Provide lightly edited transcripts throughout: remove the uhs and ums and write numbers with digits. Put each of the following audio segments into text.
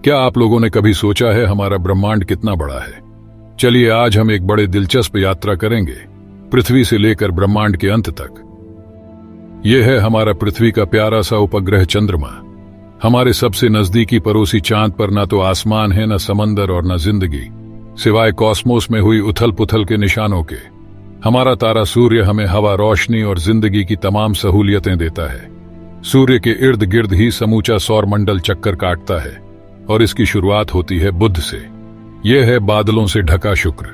क्या आप लोगों ने कभी सोचा है हमारा ब्रह्मांड कितना बड़ा है? चलिए आज हम एक बड़े दिलचस्प यात्रा करेंगे, पृथ्वी से लेकर ब्रह्मांड के अंत तक। यह है हमारा पृथ्वी का प्यारा सा उपग्रह चंद्रमा। हमारे सबसे नजदीकी पड़ोसी चांद पर न तो आसमान है, न समंदर और न जिंदगी, सिवाय कॉस्मोस में हुई उथल पुथल के निशानों के। हमारा तारा सूर्य हमें हवा, रोशनी और जिंदगी की तमाम सहूलियतें देता है। सूर्य के इर्द गिर्द ही समूचा सौर मंडल चक्कर काटता है और इसकी शुरुआत होती है बुध से। यह है बादलों से ढका शुक्र,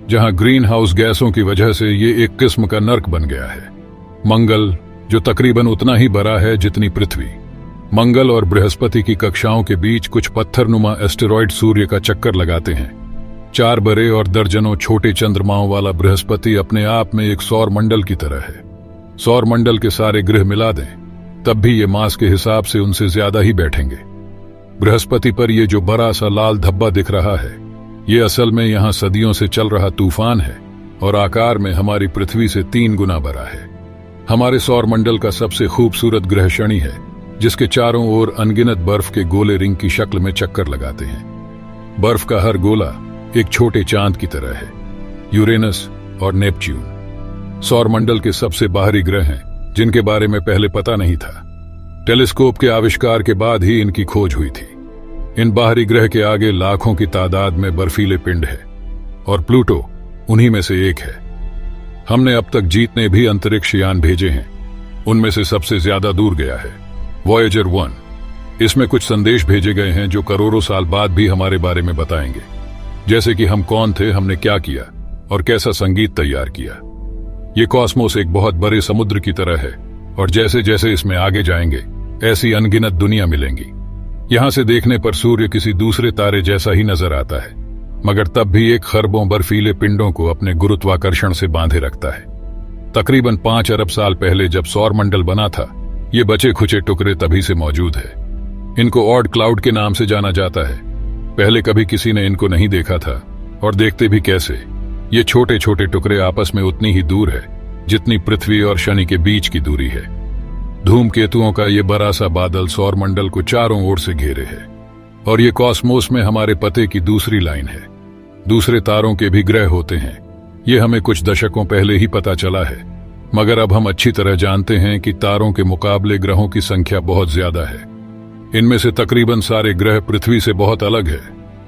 जहां ग्रीन हाउस गैसों की वजह से ये एक किस्म का नर्क बन गया है। मंगल, जो तकरीबन उतना ही बड़ा है जितनी पृथ्वी। मंगल और बृहस्पति की कक्षाओं के बीच कुछ पत्थरनुमा एस्टेरॉयड सूर्य का चक्कर लगाते हैं। 4 बड़े और दर्जनों छोटे चंद्रमाओं वाला बृहस्पति अपने आप में एक सौर मंडल की तरह है। सौर मंडल के सारे ग्रह मिला दें तब भी ये मास के हिसाब से उनसे ज्यादा ही बैठेंगे। बृहस्पति पर ये जो बड़ा सा लाल धब्बा दिख रहा है, ये असल में यहां सदियों से चल रहा तूफान है और आकार में हमारी पृथ्वी से 3 गुना बड़ा है। हमारे सौर मंडल का सबसे खूबसूरत ग्रह शनि है, जिसके चारों ओर अनगिनत बर्फ के गोले रिंग की शक्ल में चक्कर लगाते हैं। बर्फ का हर गोला एक छोटे चांद की तरह है। यूरेनस और नेपच्यून सौर मंडल के सबसे बाहरी ग्रह हैं, जिनके बारे में पहले पता नहीं था। टेलीस्कोप के आविष्कार के बाद ही इनकी खोज हुई थी। इन बाहरी ग्रह के आगे लाखों की तादाद में बर्फीले पिंड है और प्लूटो उन्हीं में से एक है। हमने अब तक जितने भी अंतरिक्ष यान भेजे हैं, उनमें से सबसे ज्यादा दूर गया है वॉयेजर 1। इसमें कुछ संदेश भेजे गए हैं जो करोड़ों साल बाद भी हमारे बारे में बताएंगे, जैसे कि हम कौन थे, हमने क्या किया और कैसा संगीत तैयार किया। ये कॉस्मोस एक बहुत बड़े समुद्र की तरह है और जैसे जैसे इसमें आगे जाएंगे ऐसी अनगिनत दुनिया मिलेंगी। यहां से देखने पर सूर्य किसी दूसरे तारे जैसा ही नजर आता है, मगर तब भी एक खरबों बर्फीले पिंडों को अपने गुरुत्वाकर्षण से बांधे रखता है। तकरीबन 5 अरब साल पहले जब सौर मंडल बना था, ये बचे खुचे टुकड़े तभी से मौजूद है। इनको ऑड क्लाउड के नाम से जाना जाता है। पहले कभी किसी ने इनको नहीं देखा था, और देखते भी कैसे। ये छोटे छोटे टुकड़े आपस में उतनी ही दूर है जितनी पृथ्वी और शनि के बीच की दूरी है। धूमकेतुओं का ये बड़ा सा बादल सौर मंडल को चारों ओर से घेरे है, और ये कॉस्मोस में हमारे पते की दूसरी लाइन है। दूसरे तारों के भी ग्रह होते हैं, ये हमें कुछ दशकों पहले ही पता चला है, मगर अब हम अच्छी तरह जानते हैं कि तारों के मुकाबले ग्रहों की संख्या बहुत ज्यादा है। इनमें से तकरीबन सारे ग्रह पृथ्वी से बहुत अलग है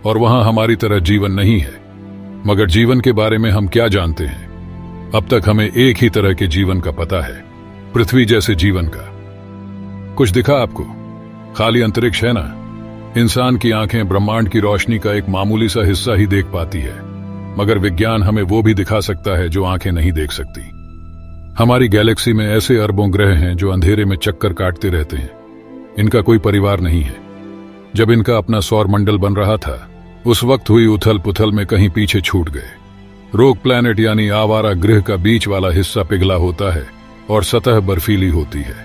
और वहां हमारी तरह जीवन नहीं है। मगर जीवन के बारे में हम क्या जानते हैं? अब तक हमें एक ही तरह के जीवन का पता है, पृथ्वी जैसे जीवन का। कुछ दिखा आपको? खाली अंतरिक्ष है ना। इंसान की आंखें ब्रह्मांड की रोशनी का एक मामूली सा हिस्सा ही देख पाती है, मगर विज्ञान हमें वो भी दिखा सकता है जो आंखें नहीं देख सकती। हमारी गैलेक्सी में ऐसे अरबों ग्रह हैं जो अंधेरे में चक्कर काटते रहते हैं। इनका कोई परिवार नहीं है। जब इनका अपना सौर मंडल बन रहा था, उस वक्त हुई उथल पुथल में कहीं पीछे छूट गए। रोग प्लैनेट यानी आवारा ग्रह का बीच वाला हिस्सा पिघला होता है और सतह बर्फीली होती है।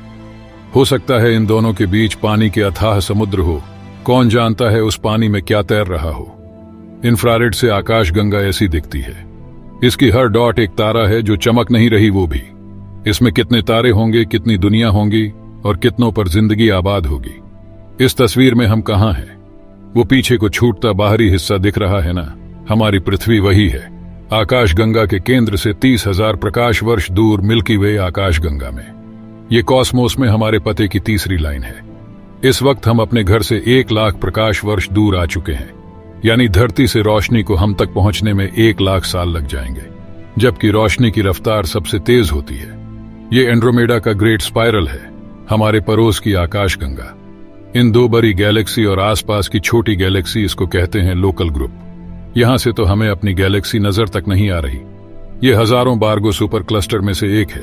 हो सकता है इन दोनों के बीच पानी के अथाह समुद्र हो। कौन जानता है उस पानी में क्या तैर रहा हो। इंफ्रारेड से आकाश गंगा ऐसी दिखती है। इसकी हर डॉट एक तारा है जो चमक नहीं रही, वो भी। इसमें कितने तारे होंगे, कितनी दुनिया होंगी और कितनों पर जिंदगी आबाद होगी। इस तस्वीर में हम कहां हैं? वो पीछे को छूटता बाहरी हिस्सा दिख रहा है ना, हमारी पृथ्वी वही है। आकाश गंगा के केंद्र से 30,000 प्रकाश वर्ष दूर मिल्की वे आकाश गंगा में। ये कॉस्मोस में हमारे पते की तीसरी लाइन है। इस वक्त हम अपने घर से 1 लाख प्रकाश वर्ष दूर आ चुके हैं, यानी धरती से रोशनी को हम तक पहुंचने में 1 लाख साल लग जाएंगे, जबकि रोशनी की रफ्तार सबसे तेज होती है। ये एंड्रोमेडा का ग्रेट स्पाइरल है, हमारे पड़ोस की आकाश गंगा। इन 2 बड़ी गैलेक्सी और आसपास की छोटी गैलेक्सी, इसको कहते हैं लोकल ग्रुप। यहां से तो हमें अपनी गैलेक्सी नजर तक नहीं आ रही। ये हजारों बार्गो सुपर क्लस्टर में से एक है।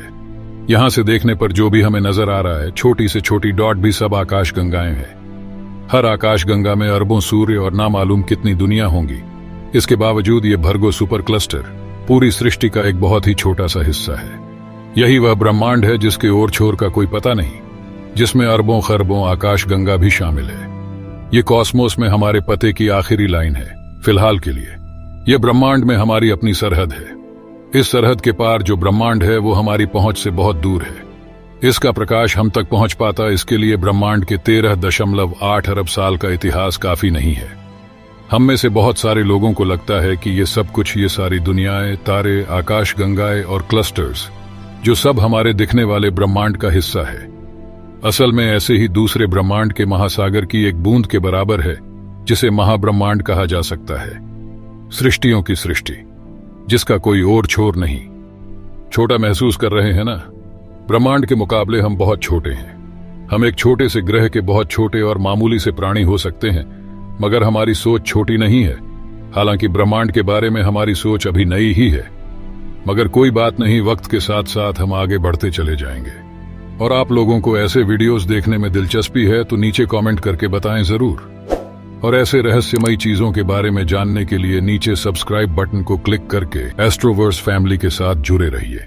यहां से देखने पर जो भी हमें नजर आ रहा है, छोटी से छोटी डॉट भी सब आकाश गंगाएं हैं। हर आकाश गंगा में अरबों सूर्य और ना मालूम कितनी दुनिया होंगी। इसके बावजूद ये भर्गो सुपर क्लस्टर पूरी सृष्टि का एक बहुत ही छोटा सा हिस्सा है। यही वह ब्रह्मांड है जिसके ओर छोर का कोई पता नहीं, जिसमें अरबों खरबों आकाश गंगा भी शामिल है। ये कॉस्मोस में हमारे पते की आखिरी लाइन है फिलहाल के लिए। यह ब्रह्मांड में हमारी अपनी सरहद है। इस सरहद के पार जो ब्रह्मांड है वो हमारी पहुंच से बहुत दूर है। इसका प्रकाश हम तक पहुंच पाता, इसके लिए ब्रह्मांड के 13.8 अरब साल का इतिहास काफी नहीं है। हम में से बहुत सारे लोगों को लगता है कि ये सब कुछ, ये सारी दुनियाएं, तारे, आकाश गंगाएं और क्लस्टर्स, जो सब हमारे दिखने वाले ब्रह्मांड का हिस्सा है, असल में ऐसे ही दूसरे ब्रह्मांड के महासागर की एक बूंद के बराबर है, जिसे महाब्रह्मांड कहा जा सकता है। सृष्टियों की सृष्टि, जिसका कोई और छोर नहीं। छोटा महसूस कर रहे हैं ना? ब्रह्मांड के मुकाबले हम बहुत छोटे हैं। हम एक छोटे से ग्रह के बहुत छोटे और मामूली से प्राणी हो सकते हैं, मगर हमारी सोच छोटी नहीं है। हालांकि ब्रह्मांड के बारे में हमारी सोच अभी नई ही है, मगर कोई बात नहीं, वक्त के साथ साथ हम आगे बढ़ते चले जाएंगे। और आप लोगों को ऐसे वीडियोस देखने में दिलचस्पी है तो नीचे कमेंट करके बताएं जरूर। और ऐसे रहस्यमयी चीजों के बारे में जानने के लिए नीचे सब्सक्राइब बटन को क्लिक करके एस्ट्रोवर्स फैमिली के साथ जुड़े रहिए।